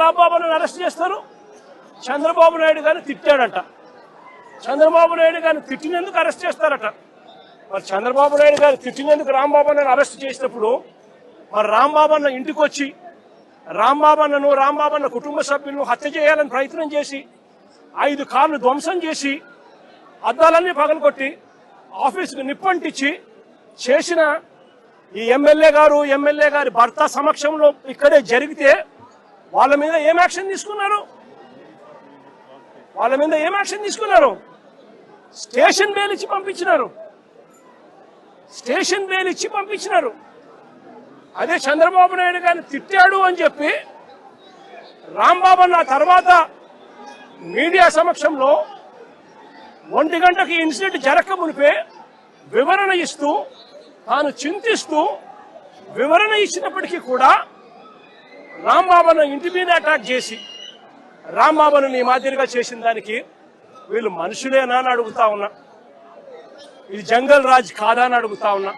రాంబాబుని అరెస్ట్ చేస్తారు? చంద్రబాబు నాయుడు గారిని తిట్టాడట. చంద్రబాబు నాయుడు గారిని తిట్టినందుకు అరెస్ట్ చేస్తారట. మరి చంద్రబాబు నాయుడు గారు తిట్టినందుకు రాంబాబుని అరెస్ట్ చేసినప్పుడు మరి రాంబాబన్న ఇంటికి వచ్చి రాంబాబన్న కుటుంబ సభ్యులను హత్య చేయాలని ప్రయత్నం చేసి 5 కార్లు ధ్వంసం చేసి అద్దాలన్నీ పగలగొట్టి ఆఫీసుకు నిప్పంటించి చేసిన ఈ ఎమ్మెల్యే గారి భర్త సమక్షంలో ఇక్కడే జరిగితే వాళ్ళ మీద ఏం యాక్షన్ తీసుకున్నారు? స్టేషన్ బెయిల్ ఇచ్చి పంపించినారు. అదే చంద్రబాబు నాయుడు గారిని తిట్టాడు అని చెప్పి రాంబాబన్న తర్వాత మీడియా సమక్షంలో 1 గంటకి ఇన్సిడెంట్ జరగక మునిపే వివరణ ఇస్తూ తాను చింతిస్తూ వివరణ ఇచ్చినప్పటికీ కూడా రాంబాబన్న ఇంటి మీద అటాక్ చేసి రాంబాబుని ఈ మాదిరిగా చేసిన దానికి వీళ్ళు మనుషులేనా అని అడుగుతా ఉన్నా. ఇది జంగల్ రాజ్ కాదా అని అడుగుతా ఉన్నా.